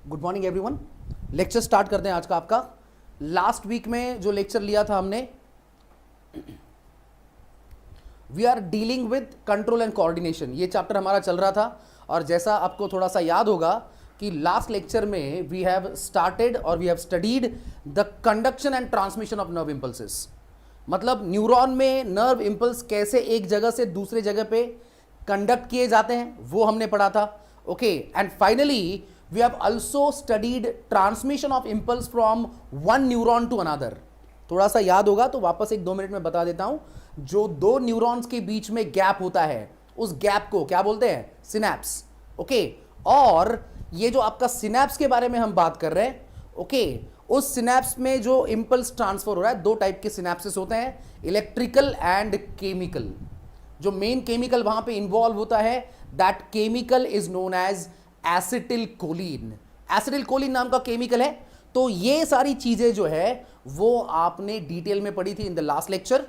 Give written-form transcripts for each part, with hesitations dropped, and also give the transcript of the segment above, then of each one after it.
Good morning everyone. Lecture start करते हैं आज का आपका। लास्ट वीक में जो लेक्चर लिया था हमने, we are dealing with control and coordination, ये चैप्टर हमारा चल रहा था। और जैसा आपको थोड़ा सा याद होगा कि लास्ट लेक्चर में वी हैव स्टार्टेड और we have studied the conduction and transmission of nerve impulses. मतलब न्यूरॉन में नर्व इंपल्स कैसे एक जगह से दूसरे जगह पे कंडक्ट किए जाते हैं, वो हमने पढ़ा था। Okay, and finally we have also studied transmission of impulse from one neuron to another। थोड़ा सा याद होगा तो वापस एक 2 मिनट में बता देता हूं। जो दो न्यूरॉन्स के बीच में गैप होता है, उस गैप को क्या बोलते हैं? सिनैप्स। ओके, और ये जो आपका सिनैप्स के बारे में हम बात कर रहे हैं, ओके, उस सिनैप्स में जो इंपल्स ट्रांसफर हो रहा है, दो टाइप के सिनैप्सेस होते हैं, इलेक्ट्रिकल एंड केमिकल। जो मेन केमिकल वहां पे इन्वॉल्व होता है, that chemical is known as acetylcholine. Acetylcholine नाम का केमिकल है। तो ये सारी चीजें जो है वो आपने डिटेल में पढ़ी थी in the last lecture.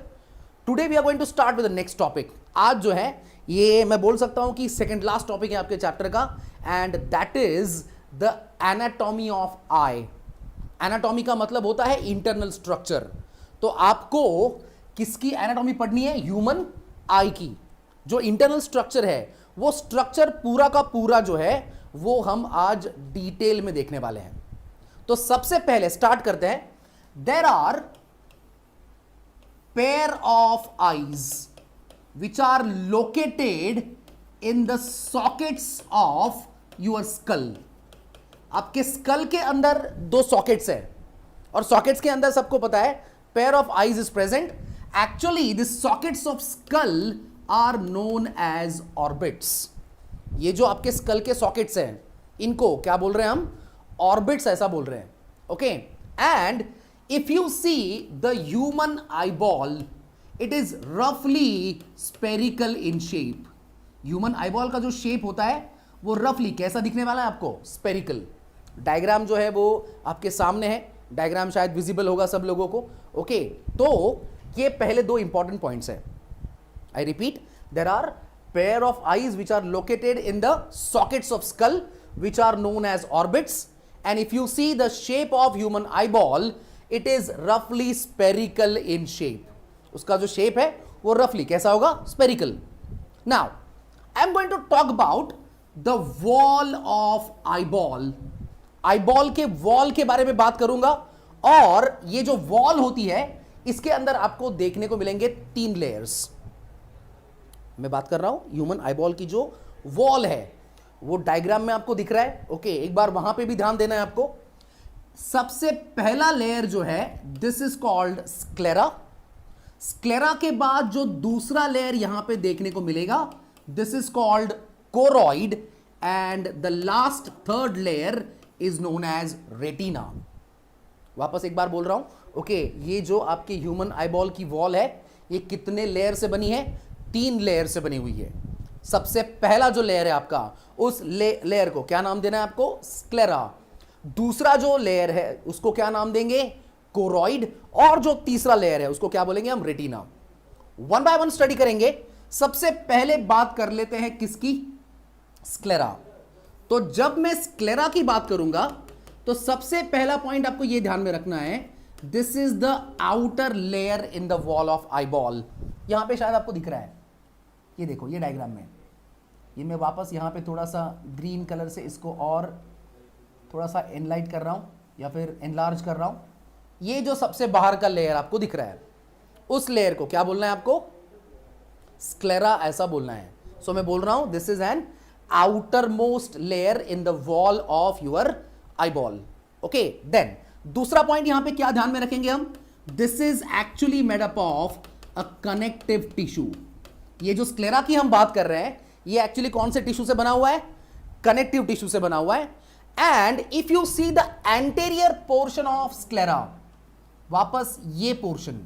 Today we are going to start with the next topic. आज जो है ये मैं बोल सकता हूं कि सेकंड लास्ट टॉपिक है आपके चैप्टर का, and that is the anatomy of I. Anatomy का मतलब होता है इंटरनल स्ट्रक्चर। तो आपको किसकी एनाटॉमी पढ़नी है? ह्यूमन आई की। जो इंटरनल स्ट्रक्चर है, वो स्ट्रक्चर पूरा का पूरा जो है वो हम आज डिटेल में देखने वाले हैं। तो सबसे पहले स्टार्ट करते हैं। There are pair of eyes which are located in the sockets of your skull. आपके स्कल के अंदर दो सॉकेट्स हैं, और सॉकेट्स के अंदर सबको पता है pair of eyes is present. Actually this sockets of skull are known as orbits. ये जो आपके स्कल के सॉकेट्स हैं, इनको क्या बोल रहे हैं हम? ऑर्बिट्स ऐसा बोल रहे हैं। Okay, and if you see the human eyeball, it is रफली spherical in shape. Human eyeball का जो शेप होता है वो रफली कैसा दिखने वाला है आपको? स्पेरिकल। डायग्राम जो है वो आपके सामने है, डायग्राम शायद विजिबल होगा सब लोगों को। ओके, तो ये पहले दो इंपॉर्टेंट पॉइंट्स है। I repeat, there are pair of eyes which are located in the sockets of skull, which are known as orbits. And if you see the shape of human eyeball, it is roughly spherical in shape. उसका जो shape है वो roughly कैसा होगा? Spherical. Now, I am going to talk about the wall of eyeball. eyeball के wall के बारे में बात करूंगा, और ये जो wall होती है इसके अंदर आपको देखने को मिलेंगे 3 layers। मैं बात कर रहा हूं ह्यूमन आईबॉल की जो वॉल है, वो डायग्राम में आपको दिख रहा है। ओके, एक बार वहां पे भी ध्यान देना है आपको। सबसे पहला लेयर जो है, this is called sclera. Sclera के बाद जो दूसरा लेयर यहां पे देखने को मिलेगा, this is called choroid, and the last third layer is known as retina. वापस एक बार बोल रहा हूं। ओके, ये जो आपके ह्यूमन आईबॉल की वॉल है, ये कितने लेयर से बनी है? 3 लेयर से बनी हुई है। सबसे पहला जो लेयर है आपका, उस लेयर को क्या नाम देना है आपको? स्क्लेरा। दूसरा जो लेयर है उसको क्या नाम देंगे? कोरॉइड। और जो तीसरा लेयर है उसको क्या बोलेंगे हम? रेटिना। 1 बाय 1 स्टडी करेंगे। सबसे पहले बात कर लेते हैं किसकी? स्क्लेरा। तो जब मैं स्क्लेरा की बात करूंगा तो सबसे पहला पॉइंट आपको यह ध्यान में रखना है, this is the outer layer in the wall of eyeball. यहां पे शायद आपको दिख रहा है, ये देखो, ये डायग्राम में, ये मैं वापस यहाँ पे थोड़ा सा ग्रीन कलर से इसको और थोड़ा सा एनलाइट कर रहा हूँ या फिर एनलार्ज कर रहा हूँ। ये जो सबसे बाहर का लेयर आपको दिख रहा है, उस लेयर को क्या बोलना है आपको? स्क्लेरा ऐसा बोलना है। सो मैं बोल रहा हूँ this is an outermost layer in the wall of your eyeball. Okay, then दूसरा पॉइंट यहाँ पे क्या ध्यान में रखेंगे हम? This is actually made up of a connective tissue. ये जो स्क्लेरा की हम बात कर रहे हैं, ये एक्चुअली कौन से टिश्यू से बना हुआ है? कनेक्टिव टिश्यू से बना हुआ है। And if you see the anterior portion of sclera, वापस ये पोर्शन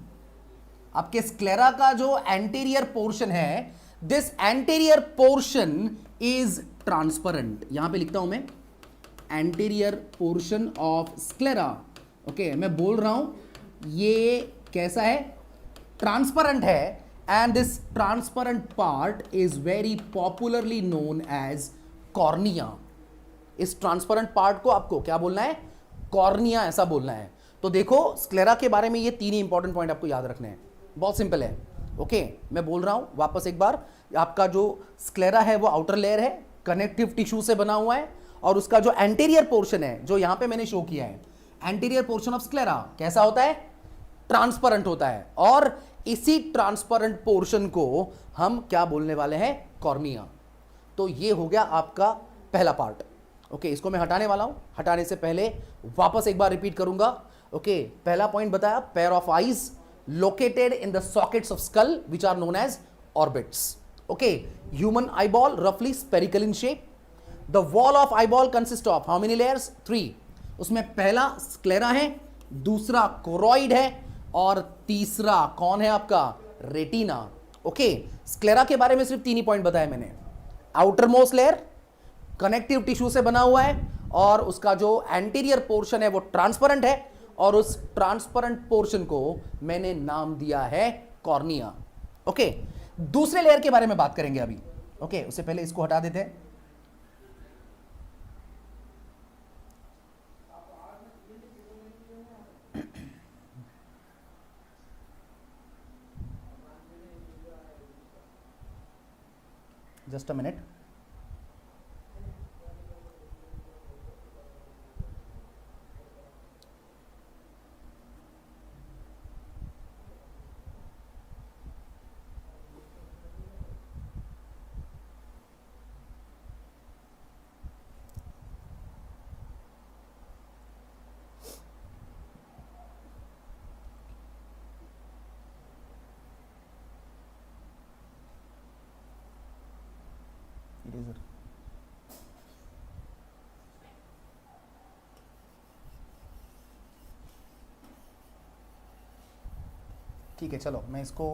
आपके स्क्लेरा का जो एंटीरियर पोर्शन है, this anterior portion is transparent. यहां पे लिखता हूं मैं, anterior portion of sclera. Okay, मैं बोल रहा हूं ये कैसा है? ट्रांसपेरेंट है, and this transparent part is very popularly known as cornea. इस ट्रांसपेरेंट पार्ट को आपको क्या बोलना है, कॉर्निया ऐसा बोलना है। तो देखो स्क्लेरा के बारे में ये तीन ही इंपॉर्टेंट पॉइंट आपको याद रखने हैं, बहुत सिंपल है। ओके मैं बोल रहा हूं वापस एक बार, आपका जो स्क्लेरा है वो आउटर लेयर है, कनेक्टिव टिश्यू से बना हुआ है, और उसका जो एंटीरियर पोर्शन है जो यहां पे मैंने शो किया है, एंटीरियर पोर्शन ऑफ स्क्लेरा कैसा होता है, ट्रांसपेरेंट होता है, और इसी ट्रांसपेरेंट पोर्शन को हम क्या बोलने वाले हैं, कॉर्निया। तो ये हो गया आपका पहला पार्ट। ओके इसको मैं हटाने वाला हूं, हटाने से पहले वापस एक बार रिपीट करूंगा। ओके पहला पॉइंट बताया, pair of eyes located in the sockets of skull which are known as orbits. Okay, human eyeball roughly spherical in shape. The wall of eyeball consists of how many layers? 3. उसमें पहला sclera है, दूसरा choroid है, और तीसरा कौन है आपका, रेटिना। ओके स्क्लेरा के बारे में सिर्फ तीन ही पॉइंट बताए मैंने, outer most layer connective tissue से बना हुआ है, और उसका जो एंटीरियर पोर्शन है वो ट्रांसपेरेंट है, और उस ट्रांसपेरेंट पोर्शन को मैंने नाम दिया है कॉर्निया। ओके दूसरे लेयर के बारे में बात करेंगे अभी। ओके उससे पहले इसको हटा देते हैं। Just a minute. ठीक है चलो मैं इसको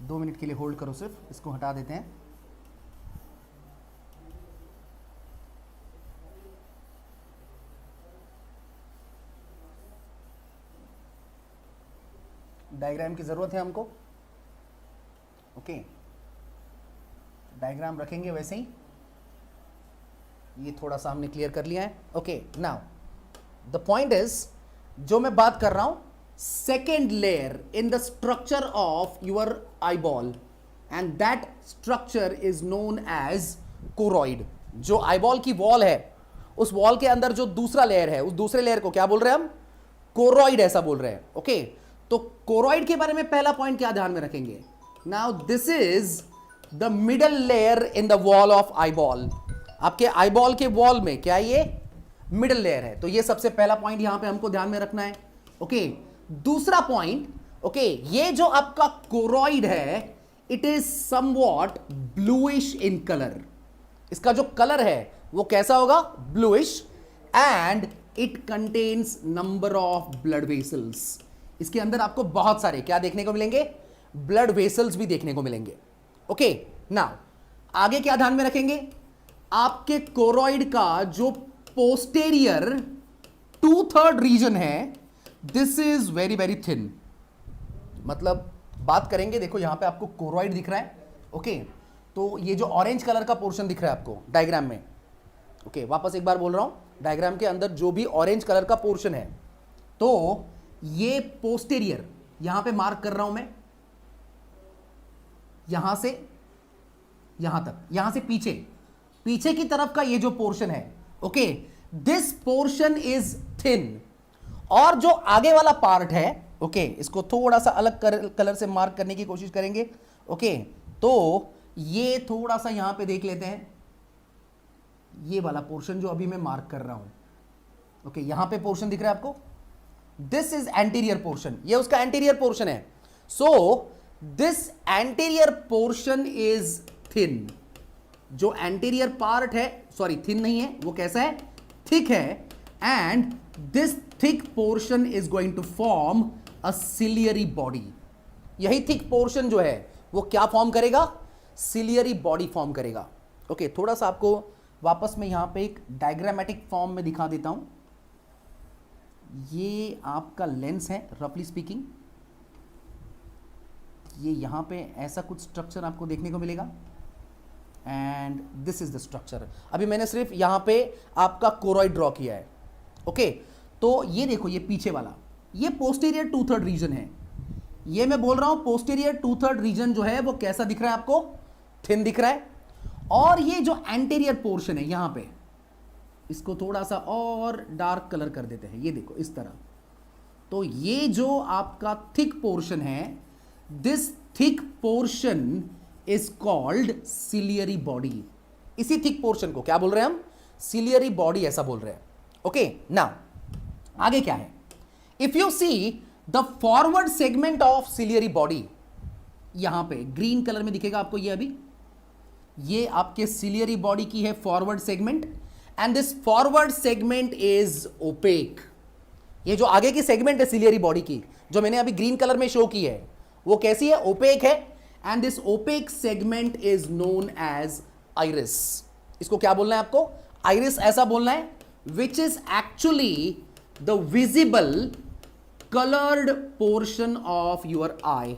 2 मिनट के लिए होल्ड करो, सिर्फ इसको हटा देते हैं। डायग्राम की जरूरत है हमको। ओके डायग्राम रखेंगे वैसे ही, ये थोड़ा सा हमने क्लियर कर लिया है। Okay now the point is, जो मैं बात कर रहा हूं, second layer in the structure of your eyeball, and that structure is known as choroid। जो eyeball की wall है, उस wall के अंदर जो दूसरा लेयर है, उस दूसरे लेयर को क्या बोल रहे हैं हम, choroid ऐसा बोल रहे हैं। ओके तो choroid के बारे में पहला पॉइंट क्या ध्यान में रखेंगे, now this is the middle layer in the wall of eyeball। आपके eyeball के wall में क्या ये मिडल लेयर है, तो ये सबसे पहला पॉइंट यहां पे हमको ध्यान में रखना है। ओके दूसरा पॉइंट, ओके ये जो आपका कोरॉइड है, it is somewhat bluish in colour. इसका जो कलर है वो कैसा होगा, bluish, and it contains number of blood vessels. इसके अंदर आपको बहुत सारे क्या देखने को मिलेंगे, ब्लड वेसल्स भी देखने को मिलेंगे। ओके नाउ आगे क्या ध्यान में रखेंगे, आपके कोरॉइड का जो पोस्टेरियर 2/3 रीजन है, this is very very thin. मतलब बात करेंगे, देखो यहां पे आपको कोरॉइड दिख रहा है। ओके तो ये जो ऑरेंज कलर का पोर्शन दिख रहा है आपको डायग्राम में, ओके वापस एक बार बोल रहा हूं, डायग्राम के अंदर जो भी ऑरेंज कलर का पोर्शन है, तो ये पोस्टेरियर यहां पे मार्क कर रहा हूं मैं, यहां से यहां तक, यहां से पीछे पीछे की तरफ का ये जो पोर्शन है, okay this portion is thin. और जो आगे वाला पार्ट है, ओके इसको थोड़ा सा अलग कलर से मार्क करने की कोशिश करेंगे। ओके तो ये थोड़ा सा यहां पे देख लेते हैं, ये वाला पोर्शन जो अभी मैं मार्क कर रहा हूं, ओके यहां पे पोर्शन दिख रहा है आपको, दिस इज एंटीरियर पोर्शन, ये उसका एंटीरियर पोर्शन है। So this anterior portion is thin. जो एंटीरियर पार्ट है, सॉरी थिन नहीं है, वो कैसा है, थिक है, and this thick portion is going to form a ciliary body. यही थिक पोर्शन जो है वो क्या फॉर्म करेगा, सिलियरी बॉडी फॉर्म करेगा। ओके थोड़ा सा आपको वापस में यहां पे एक डायग्रामेटिक फॉर्म में दिखा देता हूं। ये आपका लेंस है रफली स्पीकिंग, ये यहां पे ऐसा कुछ स्ट्रक्चर आपको देखने को मिलेगा। And this is the structure. अभी मैंने सिर्फ यहां पे आपका कोरॉइड ड्रॉ किया है। ओके, तो ये देखो, ये पीछे वाला ये पोस्टीरियर 2/3 रीजन है। ये मैं बोल रहा हूं पोस्टीरियर 2/3 रीजन जो है वो कैसा दिख रहा है आपको? थिन दिख रहा है। और ये जो एंटीरियर पोर्शन है यहां पे, इसको थोड़ा सा और डार्क कलर कर देते हैं, ये देखो इस तरह। तो ये जो आपका थिक पोर्शन है, this thick portion is called ciliary body. इसी थिक पोर्शन को क्या बोल रहे हैं हम? सिलियरी बॉडी ऐसा बोल रहे हैं। ओके, नाउ आगे क्या है? If you see the forward segment of ciliary body, यहां पे ग्रीन कलर में दिखेगा आपको, ये अभी ये आपके सिलियरी बॉडी की है forward segment, and this forward segment is opaque. ये जो आगे की सेगमेंट है सिलियरी बॉडी की, जो मैंने अभी ग्रीन कलर में शो की है, वो कैसी है? ओपेक है। And this opaque segment is known as iris. इसको क्या बोलना है आपको? आइरिस ऐसा बोलना है, which is actually the visible coloured portion of your eye.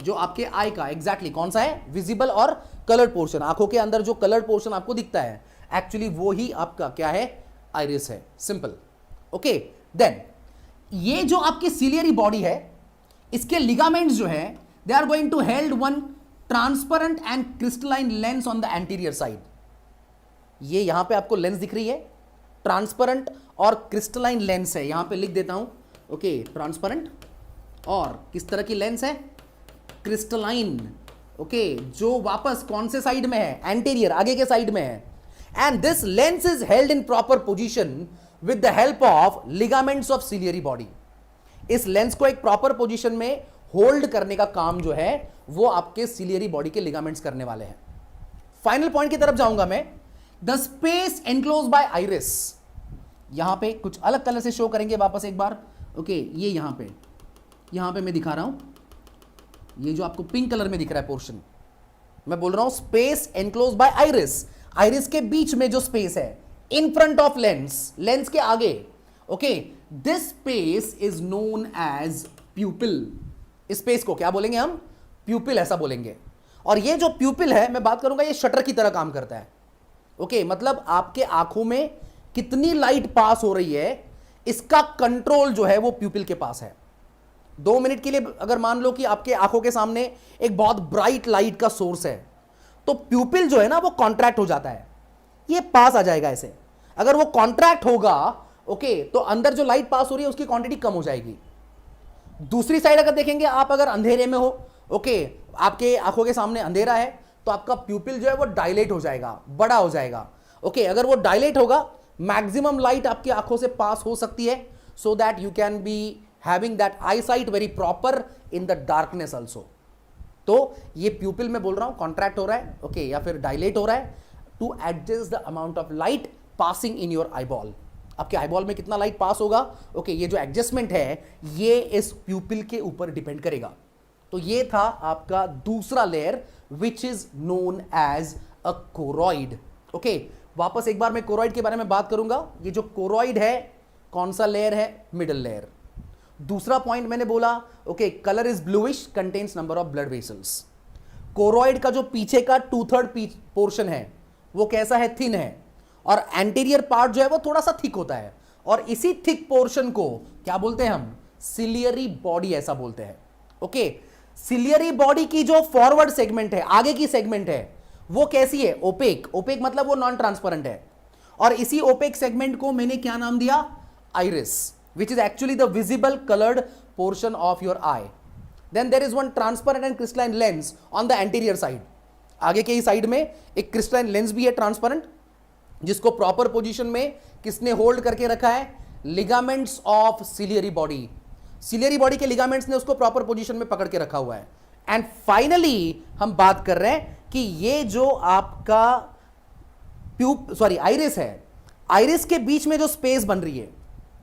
जो आपके आई का एग्जैक्टली कौन सा है? विजिबल और कलर्ड पोर्शन। आंखों के अंदर जो कलर्ड पोर्शन आपको दिखता है, एक्चुअली वो ही आपका क्या है? आइरिस है। सिंपल। ओके, देन ये जो आपकी सिलियरी बॉडी है, इसके लिगामेंट्स जो है, they are going to held one transparent and crystalline lens on the anterior side. ये यहां पे आपको लेंस दिख रही है, ट्रांसपेरेंट और क्रिस्टलाइन लेंस है, यहां पे लिख देता हूं। ओके, ट्रांसपेरेंट और किस तरह की लेंस है? क्रिस्टलाइन। ओके, जो वापस कौन से साइड में है? एंटीरियर, आगे के साइड में है। And this lens is held in proper position with the help of ligaments of ciliary body. इस लेंस को एक प्रॉपर पोजीशन में होल्ड करने का काम जो है वो आपके सिलियरी बॉडी के लिगामेंट्स करने वाले हैं। फाइनल पॉइंट की तरफ जाऊंगा मैं। The space enclose by iris, यहां पे कुछ अलग कलर से शो करेंगे वापस एक बार। ओके, ये यहां पे मैं दिखा रहा हूं, ये जो आपको पिंक कलर में दिख रहा है पोर्शन, मैं बोल रहा हूं space enclose by iris. Iris के बीच में जो स्पेस है, in front of lens, lens के आगे। Okay, this space is known as pupil. Space को क्या बोलेंगे हम? प्यूपिल ऐसा बोलेंगे। और ये जो प्यूपिल है, मैं बात करूंगा, ये शटर की तरह काम करता है। ओके, मतलब आपके आंखों में कितनी लाइट पास हो रही है, इसका कंट्रोल जो है वो प्यूपिल के पास है। 2 मिनट के लिए अगर मान लो कि आपके आंखों के सामने एक बहुत ब्राइट लाइट का सोर्स है, तो प्यूपिल जो है ना वो कॉन्ट्रैक्ट हो जाता है, ये पास आ जाएगा ऐसे। अगर वो कॉन्ट्रैक्ट होगा, ओके, तो अंदर जो लाइट पास हो रही है उसकी क्वांटिटी कम हो जाएगी। दूसरी साइड अगर देखेंगे आप, अगर अंधेरे में हो, ओके, आपके आंखों के सामने अंधेरा है, तो आपका प्यूपिल जो है वो डायलेट हो जाएगा, बड़ा हो जाएगा। ओके, अगर वो डायलेट होगा, मैक्सिमम लाइट आपकी आंखों से पास हो सकती है, so that you can be having that I site very proper in the darkness also. तो ये प्यूपिल में बोल रहा हूं कॉन्ट्रैक्ट हो रहा है, ओके, या फिर डायलेट हो रहा है, to adjust the amount of light passing in your eyeball. आपके आईबॉल में कितना लाइट पास होगा, ओके, ये जो एडजस्टमेंट है ये इस प्यूपिल के ऊपर डिपेंड करेगा। तो ये था आपका दूसरा layer, which is known as a choroid. Okay, वापस एक बार मैं कोरॉइड के बारे में बात करूंगा। ये जो कोरॉइड है, कौन सा लेयर है? Middle layer. दूसरा पॉइंट मैंने बोला, okay, colour is bluish, contains number of blood vessels. Choroid का जो पीछे का 2/3 पोर्शन है वो कैसा है? थिन है, और एंटीरियर पार्ट जो है वो थोड़ा सा थिक होता है, और इसी थिक पोर्शन को क्या बोलते हैं हम? सिलियरी बॉडी ऐसा बोलते हैं। ओके, सिलियरी बॉडी की जो फॉरवर्ड सेगमेंट है, आगे की सेगमेंट है, वो कैसी है? ओपेक। ओपेक मतलब वो नॉन ट्रांसपेरेंट है, और इसी ओपेक सेगमेंट को मैंने क्या नाम दिया? Iris, which is actually the visible colored portion of your eye. Then there is one transparent and crystalline lens on the anterior side. आगे के ही साइड में एक क्रिस्टलाइन लेंस भी है ट्रांसपेरेंट, जिसको प्रॉपर पोजीशन में किसने होल्ड करके रखा है? Ligaments of ciliary body. Ciliary body के लिगामेंट्स ने उसको प्रॉपर पोजीशन में पकड़ के रखा हुआ है। एंड फाइनली हम बात कर रहे हैं कि ये जो आपका आइरिस है, आइरिस के बीच में जो स्पेस बन रही है,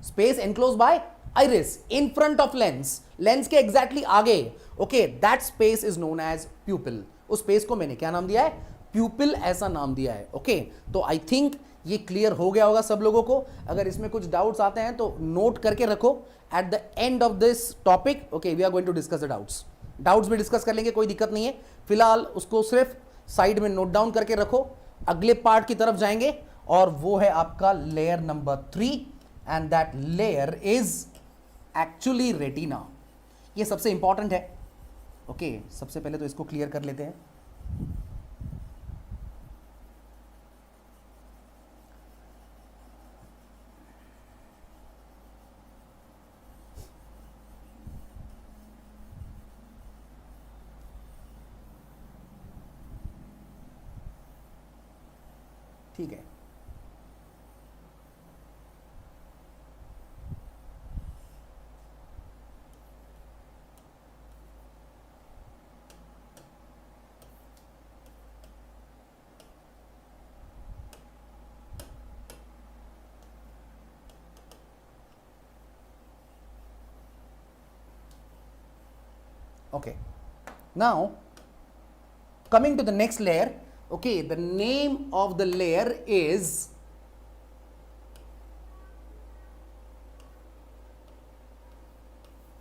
space enclose by iris in front of lens, lens के एग्जैक्टली आगे, okay, that space is known as pupil. उस स्पेस को मैंने क्या नाम दिया है? प्यूपिल ऐसा नाम दिया है। ओके, तो आई थिंक ये क्लियर हो गया होगा सब लोगों को। अगर इसमें कुछ डाउट्स आते हैं तो नोट करके रखो। At the end of this topic, okay, we are going to discuss the doubts. Doubts भी डिस्कस कर लेंगे, कोई दिक्कत नहीं है। फिलहाल उसको सिर्फ साइड में नोट डाउन करके रखो, अगले पार्ट की तरफ जाएंगे और वो है आपका layer number 3 and that layer is actually retina. ये सबसे इंपॉर्टेंट है। ओके, सबसे पहले तो इसको क्लियर कर लेते हैं। ठीक है, okay, now coming to the next layer. Okay, the name of the layer is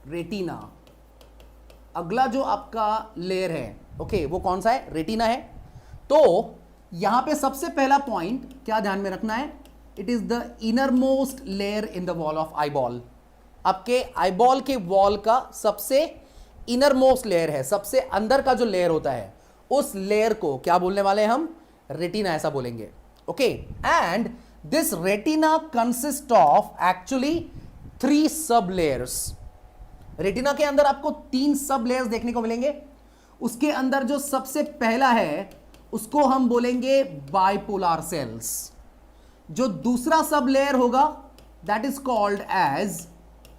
retina. अगला जो आपका लेयर है, ओके, वो कौन सा है? रेटिना है। तो यहां पे सबसे पहला पॉइंट क्या ध्यान में रखना है? It is the innermost layer in the wall of eyeball. आपके आईबॉल के वॉल का सबसे इनर मोस्ट लेयर है, सबसे अंदर का जो लेयर होता है, उस लेयर को क्या बोलने वाले हैं हम? रेटिना, ऐसा बोलेंगे। Okay, and this retina consist of actually 3 sub layers. Retina के अंदर आपको 3 सब लेयर्स देखने को मिलेंगे। उसके अंदर जो सबसे पहला है उसको हम बोलेंगे बाइपोलर सेल्स। जो दूसरा सब लेयर होगा that is called as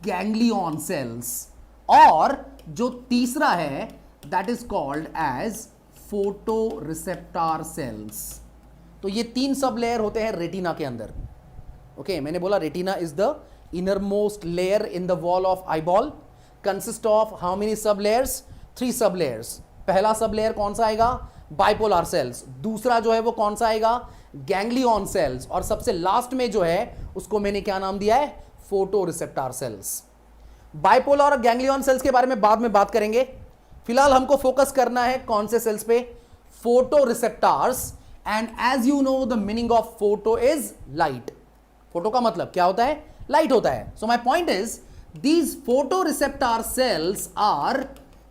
ganglion cells, और जो तीसरा है that is called as photoreceptor cells. तो ये 3 सब लेयर होते हैं रेटिना के अंदर। ओके, मैंने बोला retina is the innermost layer in the wall of eyeball, consist of how many sub layers? 3 sub layers. पहला सब लेयर कौन सा आएगा? Bipolar cells. दूसरा जो है वो कौन सा आएगा? Ganglion cells. और सबसे लास्ट में जो है उसको मैंने क्या नाम दिया है? Photo receptor cells. बाइपोलर और गैंग्लियन सेल्स के बारे में बाद में बात करेंगे। फिलहाल हमको फोकस करना है कौन से सेल्स पे? Photoreceptors. And as you know the meaning of photo is light. Photo का मतलब क्या होता है? लाइट होता है। So my point is these photoreceptor cells are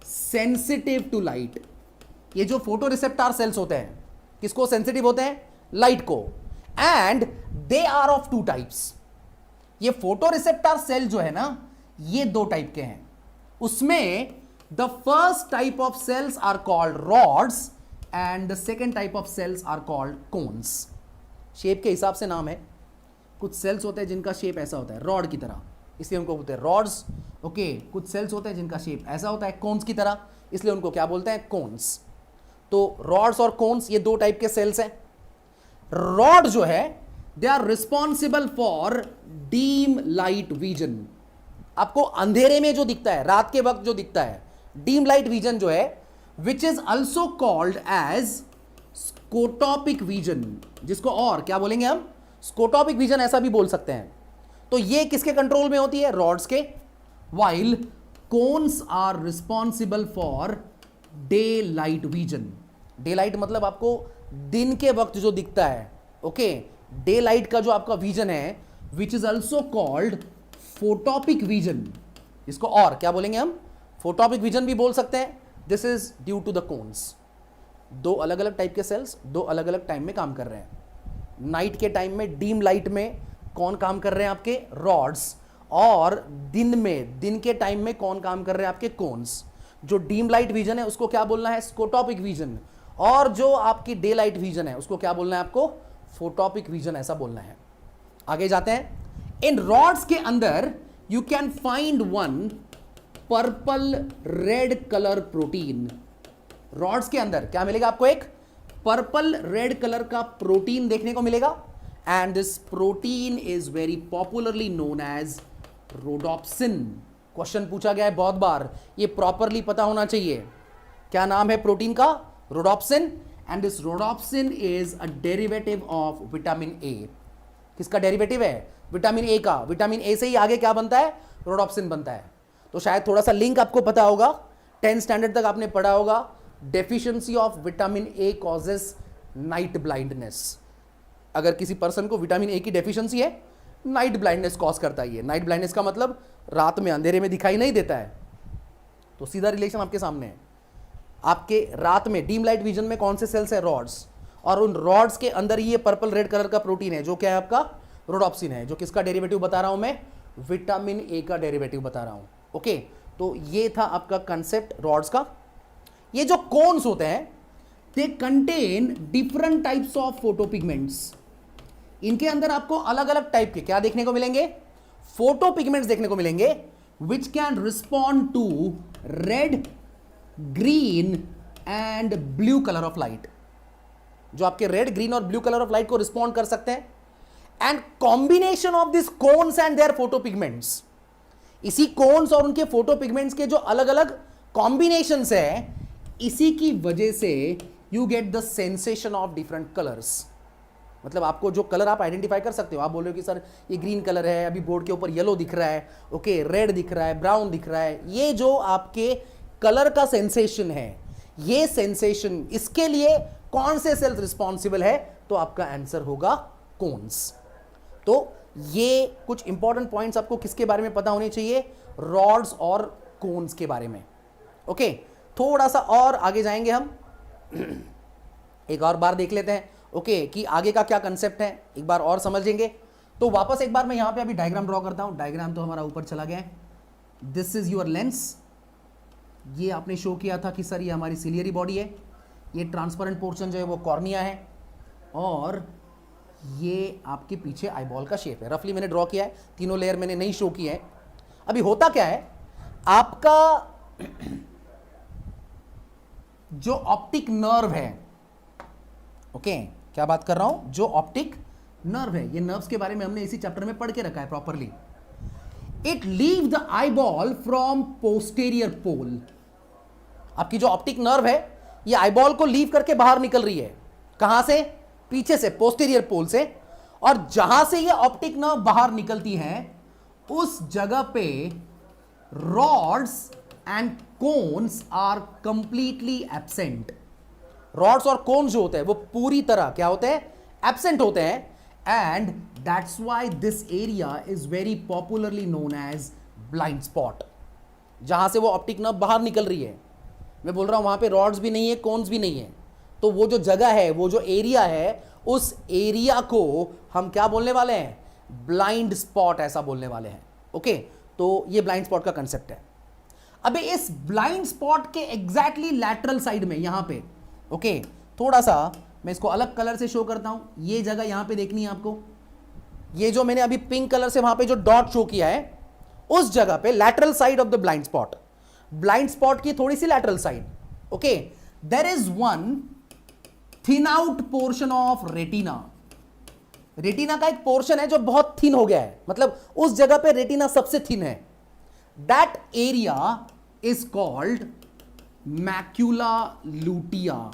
sensitive to light। ये जो photoreceptor cells होते हैं किसको सेंसिटिव होते हैं? लाइट को। And they are of 2 types. ये photoreceptor सेल जो है ना, ये 2 टाइप के हैं। उसमें the first type of cells are called rods and the second type of cells are called cones। Shape के हिसाब से नाम है। कुछ सेल्स होते हैं जिनका शेप ऐसा होता है रॉड की तरह, इसलिए उनको बोलते हैं रॉड्स। ओके, कुछ सेल्स होते हैं जिनका शेप ऐसा होता है कोन्स की तरह, इसलिए उनको क्या बोलते हैं? कोन्स। तो रॉड्स और कोन्स ये 2 टाइप के सेल्स हैं। रॉड जो है they are responsible for dim light vision. आपको अंधेरे में जो दिखता है, रात के वक्त जो दिखता है, डीम लाइट विजन जो है, which is also called as scotopic vision, जिसको और क्या बोलेंगे हम? स्कोटॉपिक विजन ऐसा भी बोल सकते हैं। तो ये किसके कंट्रोल में होती है? रॉड्स के। While cones are responsible for day light vision. Day light मतलब आपको दिन के वक्त जो दिखता है। ओके, डे लाइट का जो आपका विजन है which is also called photopic vision, इसको और क्या बोलेंगे हम? फोटोपिक विजन भी बोल सकते हैं। This is due to the cones. 2 अलग अलग टाइप के सेल्स 2 अलग अलग टाइम में काम कर रहे हैं। नाइट के टाइम में डीम लाइट में कौन काम कर रहे हैं? आपके रॉड्स। और दिन में, दिन के टाइम में कौन काम कर रहे हैं? आपके कोन्स। जो डीम लाइट विजन है उसको क्या बोलना है? Scotopic vision. और जो आपकी डे लाइट विजन है उसको क्या बोलना है आपको? फोटोपिक विजन, ऐसा बोलना है। आगे जाते हैं। इन रॉड्स के अंदर you can find one purple red colour protein. Rods के अंदर क्या मिलेगा आपको? एक पर्पल रेड कलर का प्रोटीन देखने को मिलेगा। And this protein is very popularly known as rhodopsin. Question पूछा गया है बहुत बार, ये प्रॉपरली पता होना चाहिए। क्या नाम है प्रोटीन का? Rhodopsin. And this rhodopsin is a derivative of vitamin ए। किसका डेरिवेटिव है? विटामिन ए का। विटामिन ए से ही आगे क्या बनता है? रोडोप्सिन बनता है। तो शायद थोड़ा सा लिंक आपको पता होगा, 10th स्टैंडर्ड तक आपने पढ़ा होगा deficiency of vitamin A causes night blindness. अगर किसी पर्सन को विटामिन ए की डेफिशिएंसी है, नाइट ब्लाइंडनेस कॉज करता है। ये नाइट ब्लाइंडनेस का मतलब रात में अंधेरे में दिखाई नहीं देता है। तो सीधा रिलेशन आपके सामने है। आपके रात में डीम लाइट विजन में कौन से सेल्स है? रॉड्स। और उन रॉड्स के अंदर ये पर्पल रेड कलर का प्रोटीन है जो क्या है आपका? रोडोप्सिन है, जो किसका डेरिवेटिव बता रहा हूं मैं? विटामिन ए का डेरिवेटिव बता रहा हूं। ओके, तो ये था आपका कंसेप्ट रॉड्स का। ये जो कोन्स होते हैं, they contain different types of photopigments. इनके अंदर आपको अलग अलग टाइप के क्या देखने को मिलेंगे? फोटोपिगमेंट्स देखने को मिलेंगे, which can respond to red, green and blue colour of light. जो आपके रेड, ग्रीन और ब्लू कलर ऑफ लाइट को रिस्पॉन्ड कर सकते हैं। And combination of this cones and their photopigments, इसी कोन्स और उनके फोटोपिगमेंट्स के जो अलग अलग कॉम्बिनेशंस है, इसी की वजह से you get the sensation of different colours. मतलब आपको जो कलर आप आइडेंटिफाई कर सकते हो, आप बोल रहे हो कि सर ये ग्रीन कलर है, अभी बोर्ड के ऊपर येलो दिख रहा है, ओके, रेड दिख रहा है, ब्राउन दिख रहा है। ये जो आपके कलर का सेंसेशन है, ये सेंसेशन, इसके लिए कौन से सेल्स रिस्पॉन्सिबल है? तो आपका आंसर होगा कोन्स। तो ये कुछ इंपॉर्टेंट पॉइंट्स आपको किसके बारे में पता होने चाहिए? रॉड्स और कोन्स के बारे में। ओके, थोड़ा सा और आगे जाएंगे हम, एक और बार देख लेते हैं ओके कि आगे का क्या कंसेप्ट है, एक बार और समझेंगे। तो वापस एक बार मैं यहां पे अभी डायग्राम ड्रॉ करता हूं। डायग्राम तो हमारा ऊपर चला गया है। This is your lens. ये आपने शो किया था कि सर ये हमारी सिलियरी बॉडी है, ये ट्रांसपेरेंट पोर्शन जो है वो कॉर्निया है, और ये आपके पीछे आईबॉल का शेप है। रफली मैंने ड्रॉ किया है, तीनों लेयर मैंने नहीं शो किया है। अभी होता क्या है, आपका जो ऑप्टिक नर्व है, ओके, क्या बात कर रहा हूं, जो ऑप्टिक नर्व है, ये नर्व्स के बारे में हमने इसी चैप्टर में पढ़ के रखा है properly. It leave the eyeball from posterior pole. आपकी जो ऑप्टिक नर्व है, ये आईबॉल को लीव करके बाहर निकल रही है। कहां से? पीछे से, पोस्टेरियर पोल से। और जहां से ये ऑप्टिक नर्व बाहर निकलती है, उस जगह पे rods and cones are completely absent. Rods और कोन्स जो होते हैं वो पूरी तरह क्या होते हैं? एब्सेंट होते हैं। And that's why this area is very popularly known as blind spot. जहां से वो ऑप्टिक नर्व बाहर निकल रही है, मैं बोल रहा हूं वहां पे रॉड्स भी नहीं है, कोन्स भी नहीं है। तो वो जो जगह है, वो जो एरिया है, उस एरिया को हम क्या बोलने वाले हैं? ब्लाइंड स्पॉट ऐसा बोलने वाले हैं। ओके, तो ये ब्लाइंड स्पॉट का कंसेप्ट है। अबे इस ब्लाइंड स्पॉट के एग्जैक्टली लैटरल साइड में यहां पे, ओके, थोड़ा सा मैं इसको अलग कलर से शो करता हूं। ये जगह यहां पे देखनी है आपको। ये जो मैंने अभी पिंक कलर से वहां पे जो डॉट शो किया है, उस जगह पे lateral side of the blind spot, blind spot की थोड़ी सी lateral side, okay, there is one thin out portion of retina. Retina का एक पोर्शन है जो बहुत थिन हो गया है, मतलब उस जगह पे रेटिना सबसे थिन है। That area is called macula लूटिया।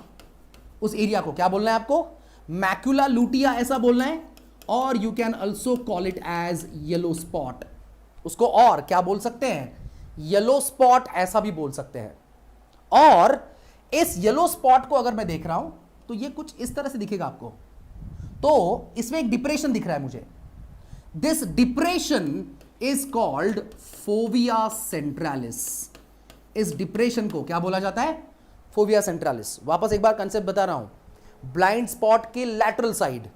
उस एरिया को क्या बोलना है आपको? मैक्यूला लूटिया ऐसा बोलना है। और you can also call it as yellow spot. उसको और क्या बोल सकते हैं? येलो स्पॉट ऐसा भी बोल सकते हैं। और इस येलो स्पॉट को अगर मैं देख रहा हूं तो ये कुछ इस तरह से दिखेगा आपको। तो इसमें एक डिप्रेशन दिख रहा है मुझे। This depression is called fovea centralis. इस डिप्रेशन को क्या बोला जाता है? Fovea centralis. वापस एक बार कंसेप्ट बता रहा हूं। ब्लाइंड स्पॉट के लैटरल साइड,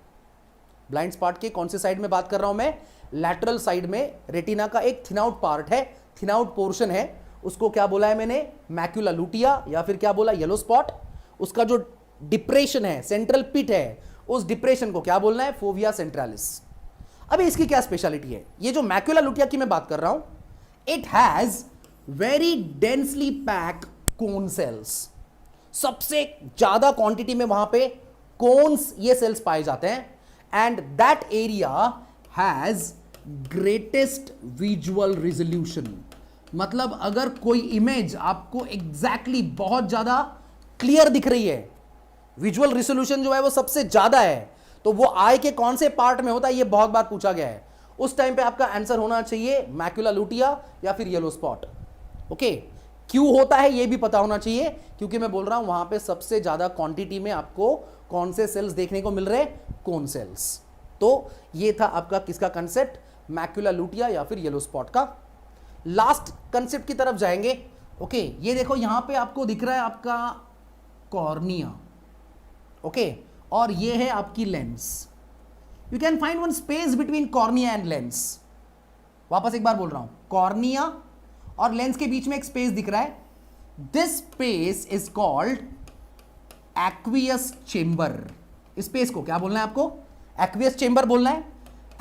ब्लाइंड स्पॉट के कौन से साइड में बात कर रहा हूं मैं? लैटरल साइड में रेटिना का एक थिन आउट पार्ट है, थिन आउट पोर्शन है। उसको क्या बोला है मैंने? मैक्यूला लूटिया, या फिर क्या बोला? Yellow spot. उसका जो डिप्रेशन है, सेंट्रल पिट है, उस डिप्रेशन को क्या बोलना है? फोविया सेंट्रालिस। अभी इसकी क्या स्पेशलिटी है? ये जो मैक्यूला लूटिया की मैं बात कर रहा हूं, it has very densely pack cone cells. सबसे ज्यादा क्वांटिटी में वहां पे कोन्स, ये सेल्स पाए जाते हैं। And that area has greatest visual resolution. मतलब अगर कोई इमेज आपको एग्जैक्टली बहुत ज्यादा क्लियर दिख रही है, विजुअल रिजोल्यूशन जो है वो सबसे ज्यादा है, तो वो आई के कौन से पार्ट में होता है? ये बहुत बार पूछा गया है। उस टाइम पे आपका आंसर होना चाहिए मैक्यूला लूटिया या फिर येलो स्पॉट। ओके, क्यों होता है ये भी पता होना चाहिए, क्योंकि मैं बोल रहा हूं वहां पे सबसे ज्यादा क्वांटिटी में आपको कौन से सेल्स देखने को मिल रहे, कोन सेल्स। तो ये था आपका किसका कंसेप्ट, मैक्यूला लुटिया या फिर येलो स्पॉट का। लास्ट कंसेप्ट की तरफ जाएंगे। ओके, ये देखो यहां पे आपको दिख रहा है आपका कॉर्निया, ओके, और ये है आपकी lens. You can find one space between cornea and lens. वापस एक बार बोल रहा हूं, कॉर्निया और लेंस के बीच में एक स्पेस दिख रहा है, this space is called aqueous chamber. Space को क्या बोलना है आपको, एक्वियस चेंबर बोलना है।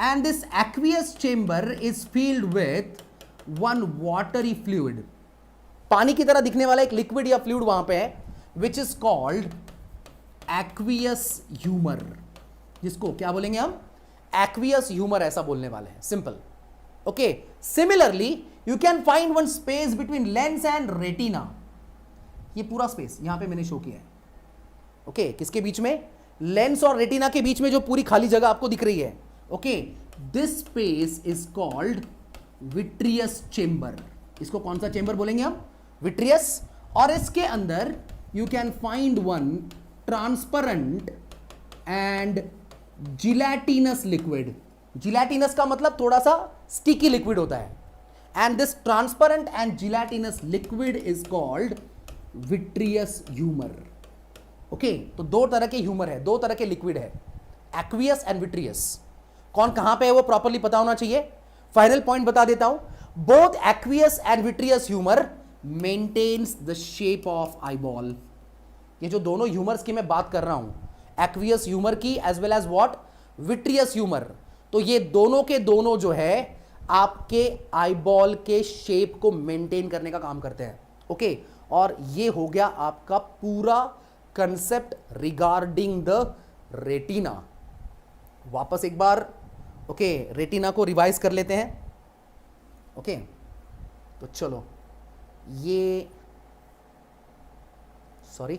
And this aqueous chamber is filled with one watery fluid, पानी की तरह दिखने वाला एक लिक्विड या फ्लूइड वहां पे है, which is called aqueous humour, जिसको क्या बोलेंगे हम, एक्वियस ह्यूमर ऐसा बोलने वाले हैं, simple. Okay, similarly you can find one space between lens and retina. ये पूरा स्पेस यहां पे मैंने शो किया है, ओके, किसके बीच में, लेंस और रेटिना के बीच में जो पूरी खाली जगह आपको दिख रही है, okay, this space is called vitreous chamber. इसको कौन सा चेंबर बोलेंगे हम, विट्रियस। और इसके अंदर you can find one transparent and gelatinous liquid. Gelatinous का मतलब थोड़ा सा स्टिकी लिक्विड होता है, and this transparent and gelatinous liquid is called vitreous humour. Okay, तो दो तरह के ह्यूमर है, दो तरह के लिक्विड है, एक्वियस एंड विट्रियस। कौन कहां पे है वो प्रॉपर्ली पता होना चाहिए। फाइनल पॉइंट बता देता हूं, both aqueous and vitreous humour maintains the shape of eyeball. ये जो दोनों ह्यूमर्स की मैं बात कर रहा हूं, एक्वियस ह्यूमर की as well as what, vitreous humour, तो ये दोनों के दोनों जो है आपके आईबॉल के शेप को मेंटेन करने का काम करते हैं। ओके, और ये हो गया आपका पूरा कंसेप्ट रिगार्डिंग द रेटिना। वापस एक बार ओके, रेटिना को रिवाइज कर लेते हैं। ओके, तो चलो, ये सॉरी,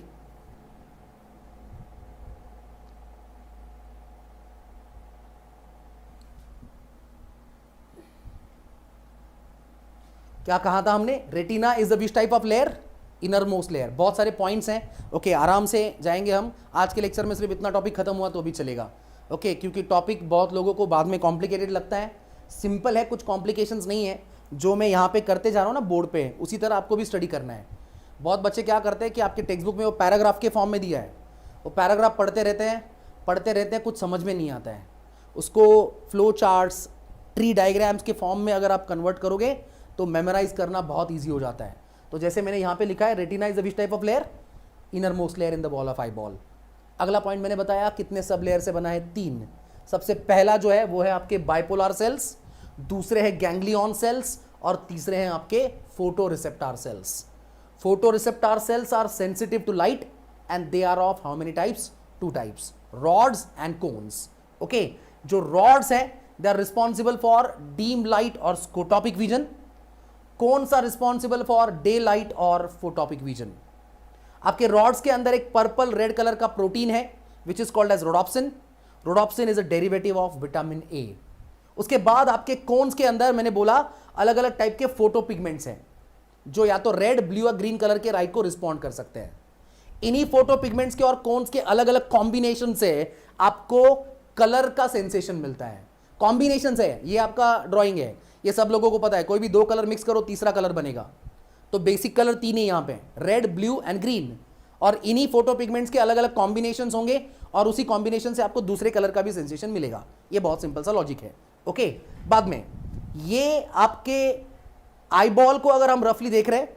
क्या कहा था हमने, retina is the which type of layer, inner most layer. बहुत सारे पॉइंट्स हैं, ओके, आराम से जाएंगे हम। आज के लेक्चर में सिर्फ इतना टॉपिक खत्म हुआ तो भी चलेगा, ओके, क्योंकि टॉपिक बहुत लोगों को बाद में कॉम्प्लिकेटेड लगता है। सिंपल है, कुछ कॉम्प्लिकेशंस नहीं है। जो मैं यहाँ पे करते जा रहा हूँ ना बोर्ड पे, उसी तरह आपको भी स्टडी करना है। बहुत बच्चे क्या करते हैं कि आपके टेक्स्ट बुक में वो पैराग्राफ के फॉर्म में दिया है, वो पैराग्राफ पढ़ते रहते हैं, कुछ समझ में नहीं आता है। उसको फ्लो चार्ट्स, ट्री डायग्राम्स के फॉर्म में अगर आप कन्वर्ट करोगे तो मेमोराइज करना बहुत ईजी हो जाता है। तो जैसे मैंने यहाँ पे लिखा है, retina is the which type of layer, inner most layer in the ball of eye ball. अगला पॉइंट मैंने बताया कितने सब लेयर से बना है, 3। सबसे पहला जो है वो है आपके बाइपोलर सेल्स, दूसरे हैं गैंग्लियन सेल्स, और तीसरे हैं आपके photoreceptor cells. Photoreceptor cells are sensitive to light and they are of how many types, 2 types, rods and cones. Okay, जो रॉड्स है they are responsible for dim light और scotopic vision, cones are responsible for day light और photopic vision. आपके rods के अंदर एक purple red colour का protein है which is called as rhodopsin. Rhodopsin is a derivative of vitamin ए। उसके बाद आपके कोन्स के अंदर मैंने बोला अलग अलग टाइप के फोटो पिगमेंट्स हैं, जो या तो रेड, ब्लू या ग्रीन कलर के लाइट को रिस्पॉन्ड कर सकते हैं। इन्हीं फोटो पिगमेंट्स के और कोन्स के अलग अलग कॉम्बिनेशन से आपको कलर का सेंसेशन मिलता है। कॉम्बिनेशन है, ये आपका ड्राइंग है, ये सब लोगों को पता है, कोई भी 2 कलर मिक्स करो तीसरा कलर बनेगा। तो बेसिक कलर 3 ही यहां पे, रेड, ब्लू एंड ग्रीन, और इन्हीं फोटो पिगमेंट्स के अलग अलग कॉम्बिनेशंस होंगे और उसी कॉम्बिनेशन से आपको दूसरे कलर का भी सेंसेशन मिलेगा। ये बहुत सिंपल सा लॉजिक है। ओके, बाद में ये आपके आईबॉल को अगर हम रफली देख रहे हैं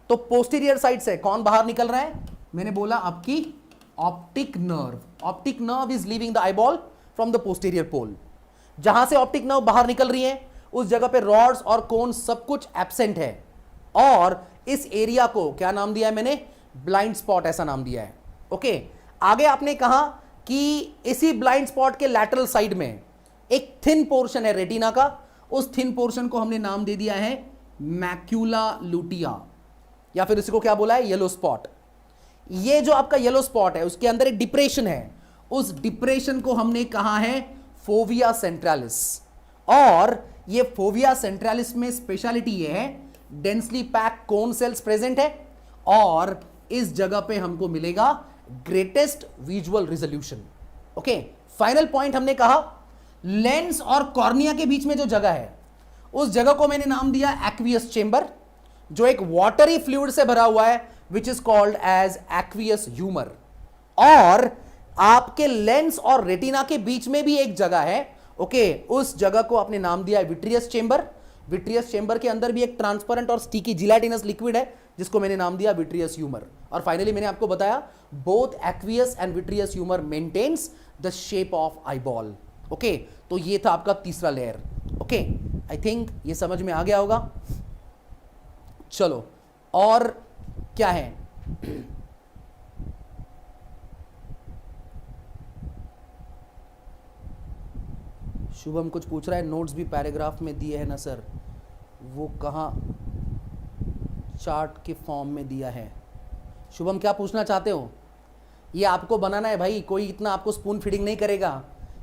तो पोस्टीरियर साइड से कौन बाहर निकल रहा है, मैंने बोला आपकी optic nerve. Optic nerve is leaving the eyeball from the posterior pole. जहां से ऑप्टिक नर्व बाहर निकल रही है उस जगह पे रॉड्स और कोन सब कुछ एब्सेंट है, और इस एरिया को क्या नाम दिया है मैंने, ब्लाइंड स्पॉट ऐसा नाम दिया है। ओके, आगे आपने कहा कि इसी ब्लाइंड स्पॉट के लैटरल साइड में एक थिन पोर्शन है रेटिना का, उस थिन पोर्शन को हमने नाम दे दिया है मैक्यूला लुटिया, या फिर इसको क्या बोला है, येलो स्पॉट। ये जो आपका येलो स्पॉट है उसके अंदर एक डिप्रेशन है, उस डिप्रेशन को हमने कहा है फोविया सेंट्रालिस। और ये फोविया सेंट्रालिस में स्पेशलिटी ये है, densely pack cone cells present है, और इस जगह पे हमको मिलेगा greatest visual resolution. Okay, final point हमने कहा लेंस और कॉर्निया के बीच में जो जगह है उस जगह को मैंने नाम दिया एक्वियस चेंबर, जो एक वाटरी फ्लूइड से भरा हुआ है which is called as aqueous humour. और आपके लेंस और रेटिना के बीच में भी एक जगह है, ओके, उस जगह को आपने नाम दिया है विट्रियस चेंबर। विट्रियस चेंबर के अंदर भी एक ट्रांसपेरेंट और स्टिकी जिलेटिनस लिक्विड है जिसको मैंने नाम दिया विट्रियस ह्यूमर। और फाइनली मैंने आपको बताया both aqueous and vitreous humour maintains the shape of eyeball. Okay, तो ये था आपका तीसरा लेयर। ओके, आई थिंक ये समझ में आ गया होगा। चलो, और क्या है? शुभम कुछ पूछ रहा है, नोट्स भी पैराग्राफ में दिए हैं ना सर, वो कहाँ चार्ट के फॉर्म में दिया है? शुभम क्या पूछना चाहते हो? ये आपको बनाना है भाई, कोई इतना आपको स्पून फीडिंग नहीं करेगा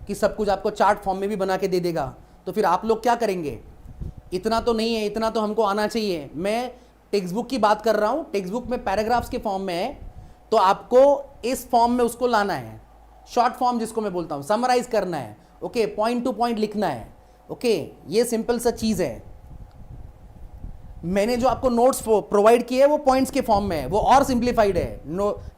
कि सब कुछ आपको चार्ट फॉर्म में भी बना के दे देगा, तो फिर आप लोग क्या करेंगे? इतना तो नहीं है, इतना तो हमको आना चाहिए। मैं टेक्स्ट बुक की बात कर रहा हूँ, टेक्स्ट बुक में पैराग्राफ्स के फॉर्म में है, तो आपको इस फॉर्म में उसको लाना है, शॉर्ट फॉर्म जिसको मैं बोलता हूँ, समराइज करना है। ओके, पॉइंट टू पॉइंट लिखना है। ओके, ये सिंपल सा चीज़ है। मैंने जो आपको नोट्स प्रोवाइड किए वो पॉइंट्स के फॉर्म में है, वो और सिंप्लीफाइड है,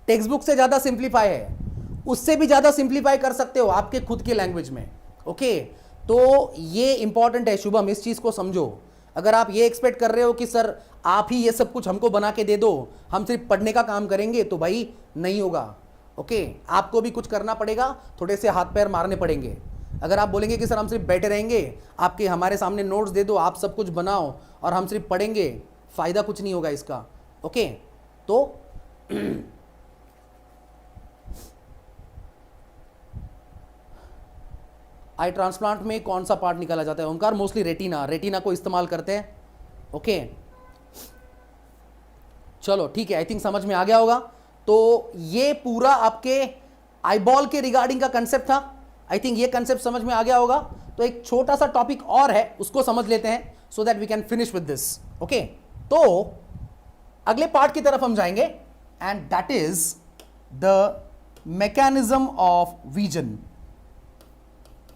टेक्स्ट बुक से ज़्यादा सिंप्लीफाई है, उससे भी ज़्यादा सिंप्लीफाई कर सकते हो आपके खुद के लैंग्वेज में। ओके, तो ये इंपॉर्टेंट है शुभम, इस चीज़ को समझो। अगर आप ये एक्सपेक्ट कर रहे हो कि सर आप ही ये सब कुछ हमको बना के दे दो, हम सिर्फ पढ़ने का काम करेंगे, तो भाई नहीं होगा। ओके, आपको भी कुछ करना पड़ेगा, थोड़े से हाथ पैर मारने पड़ेंगे। अगर आप बोलेंगे कि सर हम सिर्फ बैठे रहेंगे, आपके हमारे सामने नोट्स दे दो, आप सब कुछ बनाओ और हम सिर्फ पढ़ेंगे, फ़ायदा कुछ नहीं होगा इसका। ओके, तो आई ट्रांसप्लांट में कौन सा पार्ट निकाला जाता है ओंकार? मोस्टली रेटिना, रेटिना को इस्तेमाल करते हैं। ओके, चलो ठीक है, आई थिंक समझ में आ गया होगा। तो ये पूरा आपके आईबॉल के रिगार्डिंग का कंसेप्ट था। आई थिंक ये कंसेप्ट समझ में आ गया होगा। तो एक छोटा सा टॉपिक और है, उसको समझ लेते हैं so that we can finish with this. Okay, तो अगले पार्ट की तरफ हम जाएंगे and that is the mechanism of vision.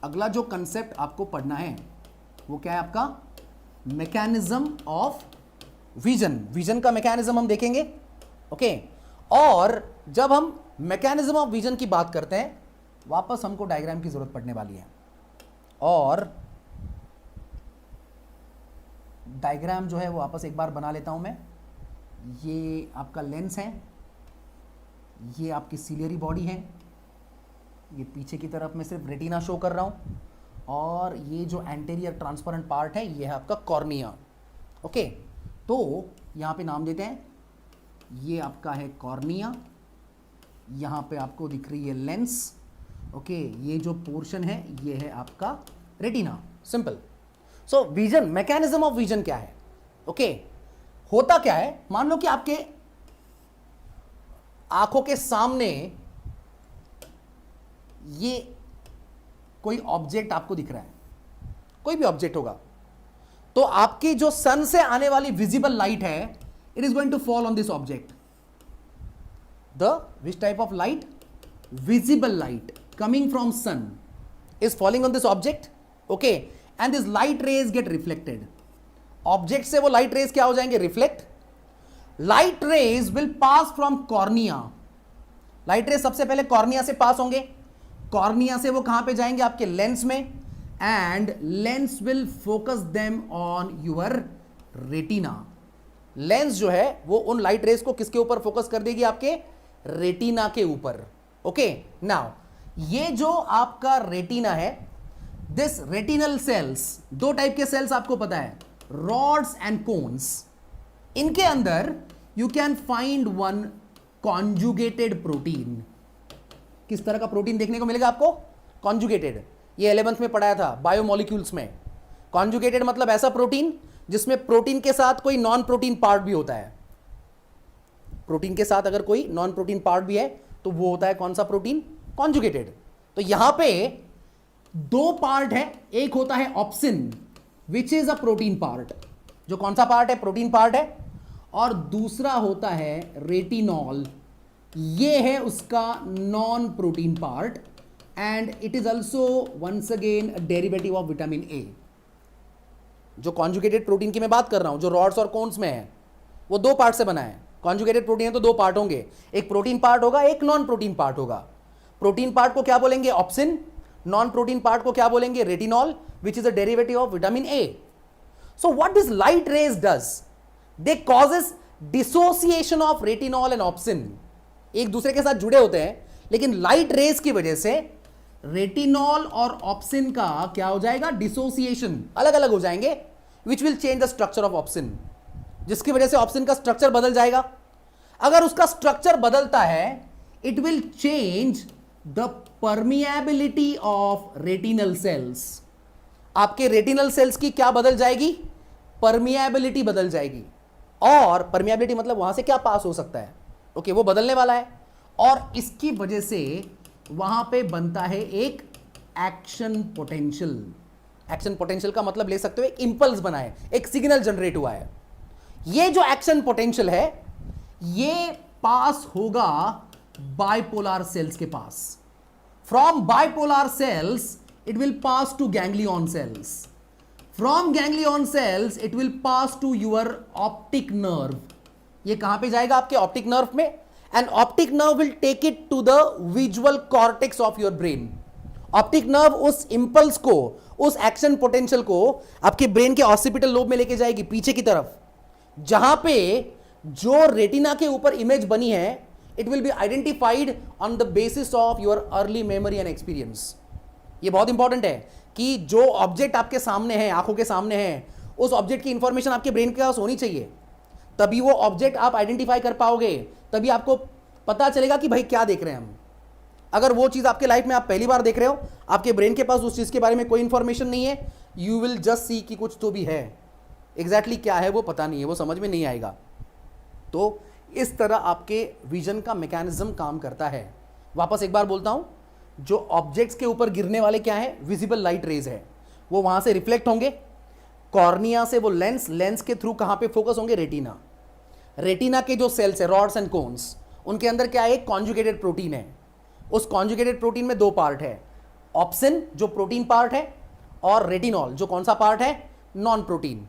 अगला जो कंसेप्ट आपको पढ़ना है वो क्या है आपका? Mechanism of vision. विजन का मैकेनिज्म हम देखेंगे। ओके, और जब हम मैकेनिज्म ऑफ विजन की बात करते हैं, वापस हमको डायग्राम की जरूरत पड़ने वाली है। और डायग्राम जो है वो वापस एक बार बना लेता हूं मैं। ये आपका लेंस है, ये आपकी सिलियरी बॉडी है, ये पीछे की तरफ मैं सिर्फ रेटिना शो कर रहा हूं, और ये जो एंटेरियर ट्रांसपेरेंट पार्ट है ये है आपका कॉर्निया। ओके, तो यहां पे नाम देते हैं, ये आपका है कॉर्निया, यहां पे आपको दिख रही है लेंस। ओके, ये जो पोर्शन है ये है आपका retina. Simple. So vision, mechanism of vision क्या है? ओके, होता क्या है, मान लो कि आपके आंखों के सामने ये कोई ऑब्जेक्ट आपको दिख रहा है, कोई भी ऑब्जेक्ट होगा, तो आपकी जो सन से आने वाली विजिबल लाइट है, it is going to fall on this object. The which type of light? Visible light coming from sun is falling on this object. Okay, and these light rays get reflected. Object से वो light rays क्या हो जाएंगे? Reflect. Light rays will pass from cornea. Light rays सबसे पहले cornea से पास होंगे, cornea से वो कहां पे जाएंगे? आपके लेंस में, and lens will focus them on your retina. Lens जो है वो उन लाइट रेस को किसके ऊपर फोकस कर देगी? आपके रेटिना के ऊपर। ओके, नाउ ये जो आपका रेटिना है, दिस रेटिनल सेल्स, दो टाइप के सेल्स आपको पता है, रॉड्स एंड कोन्स। इनके अंदर you can find one conjugated protein. किस तरह का प्रोटीन देखने को मिलेगा आपको? कॉन्जुगेटेड। ये 11th में पढ़ाया था बायोमोलिक्यूल्स में। कॉन्जुगेटेड मतलब ऐसा प्रोटीन जिसमें प्रोटीन के साथ कोई नॉन प्रोटीन पार्ट भी होता है। प्रोटीन के साथ अगर कोई नॉन प्रोटीन पार्ट भी है तो वो होता है कौन सा प्रोटीन? कॉन्जुगेटेड। तो यहां पे दो पार्ट है, एक होता है obscene which is a protein part, जो कौन सा पार्ट है, प्रोटीन पार्ट है, और दूसरा होता है रेटिनॉल, ये है उसका non protein part, and it is also once again derivative of vitamin A. जो कॉन्जुगेटेड प्रोटीन की मैं बात कर रहा हूं, जो रॉड्स और कोन्स में है, वो दो पार्ट से बना है। कॉन्जुगेटेड प्रोटीन है तो दो पार्ट होंगे, एक प्रोटीन पार्ट होगा, एक नॉन प्रोटीन पार्ट होगा। प्रोटीन पार्ट को क्या बोलेंगे, ऑप्सिन, नॉन प्रोटीन पार्ट को क्या बोलेंगे, retinol, which is a derivative of vitamin A. So what this light rays does, they causes dissociation of retinol and obscene. एक दूसरे के साथ जुड़े होते हैं, लेकिन लाइट रेज की वजह से रेटिनॉल और ऑप्सिन का क्या हो जाएगा, डिसोसिएशन, अलग अलग हो जाएंगे, which will change the structure of obscene, जिसकी वजह से ऑप्सिन का स्ट्रक्चर बदल जाएगा। अगर उसका स्ट्रक्चर बदलता है, it will change the permeability of retinal cells. आपके रेटिनल सेल्स की क्या बदल जाएगी, परमिएबिलिटी बदल जाएगी। और परमिएबिलिटी मतलब वहां से क्या पास हो सकता है, ओके, वो बदलने वाला है। और इसकी वजह से वहां पे बनता है एक एक्शन पोटेंशियल। एक्शन पोटेंशियल का मतलब ले सकते हो एक इंपल्स बना है, एक सिग्नल जनरेट हुआ है। ये जो एक्शन पोटेंशियल है, ये पास होगा बाइपोलर सेल्स के पास। From bipolar cells it will pass to ganglion cells, from ganglion cells it will pass to your optic nerve. ये कहां पे जाएगा, आपके ऑप्टिक नर्व में, and optic nerve will take it to the visual cortex of your brain. Optic nerve उस impulse को, उस action potential को आपके ब्रेन के ऑक्सीपिटल लोब में लेके जाएगी, पीछे की तरफ, जहां पे जो रेटिना के ऊपर इमेज बनी है, it will be identified on the basis of your early memory and experience. ये बहुत इंपॉर्टेंट है कि जो ऑब्जेक्ट आपके सामने है, आंखों के सामने है, उस ऑब्जेक्ट की इंफॉर्मेशन आपके ब्रेन के पास होनी चाहिए, तभी वो ऑब्जेक्ट आप आइडेंटिफाई कर पाओगे, तभी आपको पता चलेगा कि भाई क्या देख रहे हैं हम। अगर वो चीज आपके लाइफ में आप पहली बार देख रहे हो, आपके ब्रेन के पास उस चीज के बारे में कोई इंफॉर्मेशन नहीं है, यू विल जस्ट सी कि कुछ तो भी है, एग्जैक्टली क्या है वो पता नहीं है, वो समझ में नहीं आएगा। तो इस तरह आपके विजन का मैकेनिज्म काम करता है। वापस एक बार बोलता हूं, जो ऑब्जेक्ट्स के ऊपर गिरने वाले क्या है, विजिबल लाइट रेज है, वो वहां से रिफ्लेक्ट होंगे, कॉर्निया से वो लेंस, लेंस के थ्रू कहां पे फोकस होंगे, रेटिना। रेटिना के जो सेल्स है, रॉड्स एंड कोन्स, उनके अंदर क्या है, एक कॉन्जुगेटेड प्रोटीन है। उस कॉन्जुगेटेड प्रोटीन में दो पार्ट है, ऑप्सिन जो प्रोटीन पार्ट है, और रेटिनॉल जो कौन सा पार्ट है, नॉन प्रोटीन।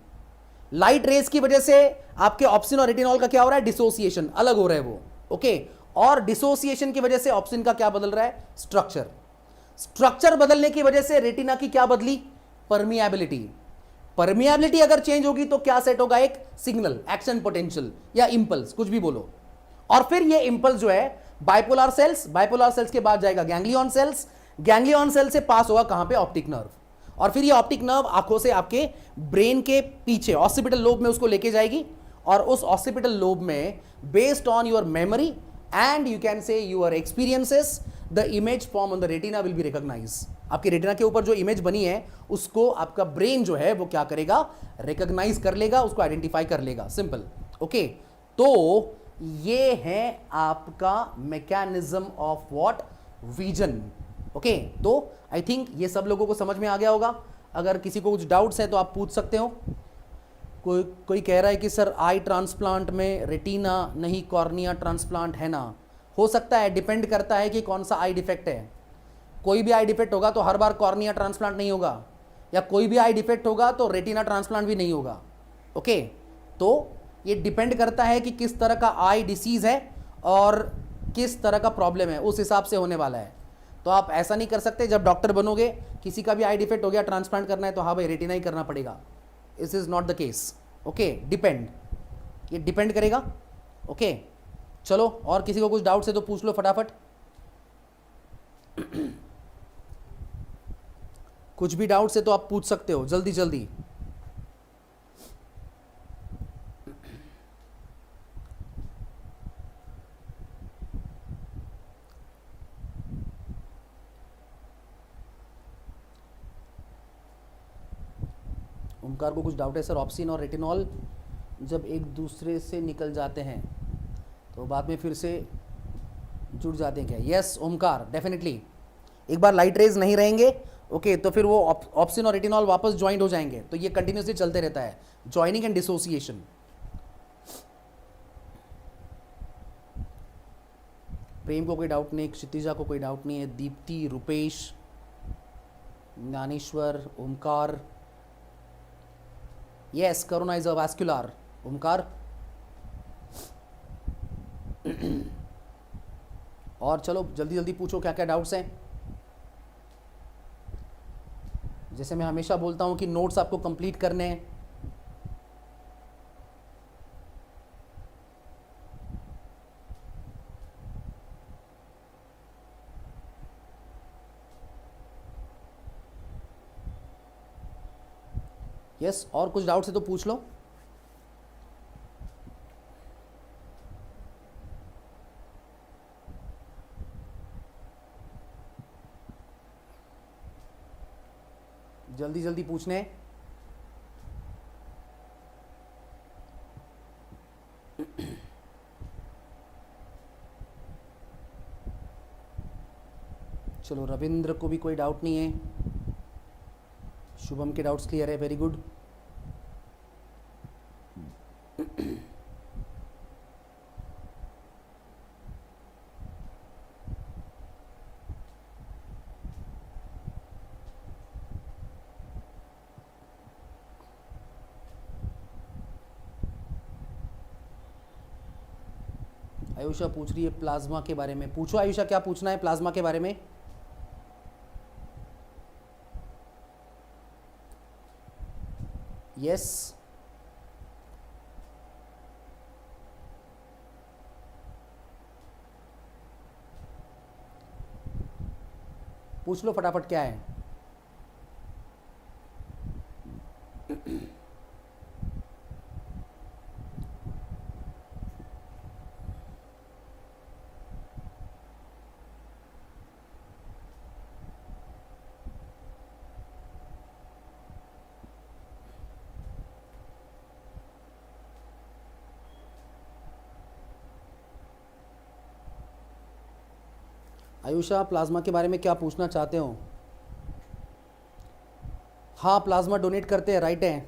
लाइट रेज की वजह से आपके ऑप्सिन और रेटिनॉल का क्या हो रहा है, डिसोसिएशन, अलग हो रहा है वो, ओके। और डिसोसिएशन की वजह से ऑप्सिन का क्या बदल रहा है, स्ट्रक्चर। स्ट्रक्चर बदलने की वजह से रेटिना की क्या बदली, परमिएबिलिटी। परमिएबिलिटी अगर चेंज होगी तो क्या सेट होगा, एक सिग्नल, एक्शन पोटेंशियल या इंपल्स, कुछ भी बोलो। और फिर ये इंपल्स जो है बाइपोलर सेल्स, बाइपोलर सेल्स के बाद जाएगा गैंग्लियन सेल्स, गैंग्लियन सेल से पास होगा कहां पे, ऑप्टिक नर्व, और फिर ये ऑप्टिक नर्व आंखों से आपके ब्रेन के पीछे ऑक्सीपिटल लोब में उसको लेके जाएगी, और उस ऑक्सीपिटल लोब में based on your memory and you can say your experiences, the image form on the retina will be recognise. आपके रेटिना के ऊपर जो इमेज बनी है उसको आपका ब्रेन जो है वो क्या करेगा, रिकॉग्नाइज कर लेगा, उसको आइडेंटिफाई कर लेगा, सिंपल, ओके। तो ये है आपका mechanism of what, vision, okay. तो आई थिंक ये सब लोगों को समझ में आ गया होगा। अगर किसी को कुछ डाउट्स है तो आप पूछ सकते हो। कोई कह रहा है कि सर आई ट्रांसप्लांट में रेटिना नहीं कॉर्निया ट्रांसप्लांट है ना, हो सकता है, डिपेंड करता है कि कौन सा आई डिफेक्ट है। कोई भी आई डिफेक्ट होगा तो हर बार कॉर्निया ट्रांसप्लांट नहीं होगा, या कोई भी आई डिफेक्ट होगा तो रेटिना ट्रांसप्लांट भी नहीं होगा, ओके। तो ये डिपेंड करता है कि किस तरह का आई डिसीज है और किस तरह का प्रॉब्लम है, उस हिसाब से होने वाला है। तो आप ऐसा नहीं कर सकते, जब डॉक्टर बनोगे किसी का भी आई डिफेक्ट हो गया, ट्रांसप्लांट करना है तो हाँ भाई रेटिना ही करना पड़ेगा, this is not the case, okay. Depend, ये डिपेंड करेगा, ओके। चलो, और किसी को कुछ डाउट्स है तो पूछ लो फटाफट। कुछ भी डाउट्स है तो आप पूछ सकते हो, जल्दी जल्दी। ओमकार को कुछ डाउट है सर, ऑप्सिन और रेटिनॉल जब एक दूसरे से निकल जाते हैं तो बाद में फिर से जुड़ जाते हैं क्या? Yes Omkar, definitely. एक बार लाइट रेज नहीं रहेंगे ओके तो फिर वो ऑप्सिन और रेटिनॉल वापस ज्वाइंट हो जाएंगे, तो ये कंटिन्यूसली चलते रहता है, ज्वाइनिंग एंड डिसोसिएशन। प्रेम को कोई डाउट नहीं, क्षितिजा को कोई डाउट नहीं है, Deepti, Rupesh, Dnyaneshwar, Omkar, yes Karuna is a vascular, Omkar. और चलो जल्दी जल्दी पूछो क्या क्या डाउट्स हैं। जैसे मैं हमेशा बोलता हूं कि नोट्स आपको कंप्लीट करने हैं। यस और कुछ डाउट्स है तो पूछ लो। जल्दी जल्दी पूछने हैं। चलो रविंद्र को भी कोई डाउट नहीं है, शुभम के डाउट्स क्लियर है, वेरी गुड। आयुषा पूछ रही है प्लाज्मा के बारे में, पूछो आयुषा क्या पूछना है प्लाज्मा के बारे में। यस पूछ लो फटाफट क्या है। आयुषा प्लाज्मा के बारे में क्या पूछना चाहते हो। हाँ प्लाज्मा डोनेट करते हैं, राइट है।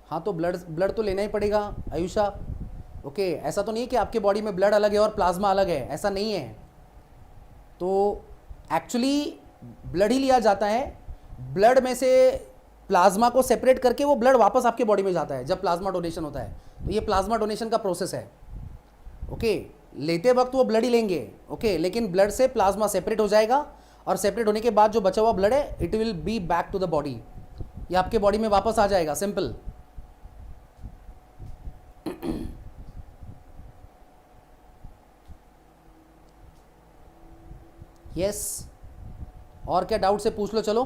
हाँ तो ब्लड तो लेना ही पड़ेगा आयुषा। ओके ऐसा तो नहीं है कि आपके बॉडी में ब्लड अलग है और प्लाज्मा अलग है, ऐसा नहीं है। तो एक्चुअली ब्लड ही लिया जाता है, ब्लड में से प्लाज्मा को सेपरेट करके वो ब्लड वापस आपके बॉडी में जाता है जब प्लाज्मा डोनेशन होता है। तो ये प्लाज्मा डोनेशन का प्रोसेस है। ओके लेते वक्त वो ब्लड ही लेंगे, ओके लेकिन ब्लड से प्लाज्मा सेपरेट हो जाएगा और सेपरेट होने के बाद जो बचा हुआ ब्लड है it will be back to the body, ये आपके बॉडी में वापस आ जाएगा, सिंपल। यस और क्या डाउट से पूछ लो चलो।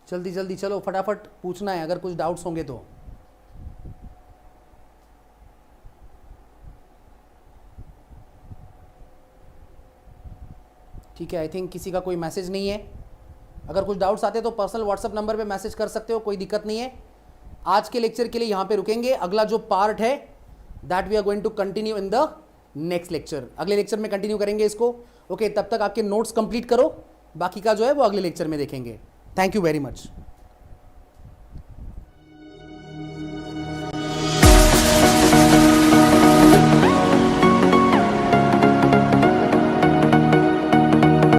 जल्दी जल्दी चलो फटाफट पूछना है अगर कुछ डाउट्स होंगे तो। ठीक है आई थिंक किसी का कोई मैसेज नहीं है। अगर कुछ डाउट्स आते हैं तो पर्सनल व्हाट्सएप नंबर पे मैसेज कर सकते हो, कोई दिक्कत नहीं है। आज के लेक्चर के लिए यहाँ पे रुकेंगे, अगला जो पार्ट है that we are going to continue in the next lecture, अगले लेक्चर में कंटिन्यू करेंगे इसको। ओके तब तक आपके नोट्स कंप्लीट करो, बाकी का जो है वो अगले लेक्चर में देखेंगे। Thank you very much.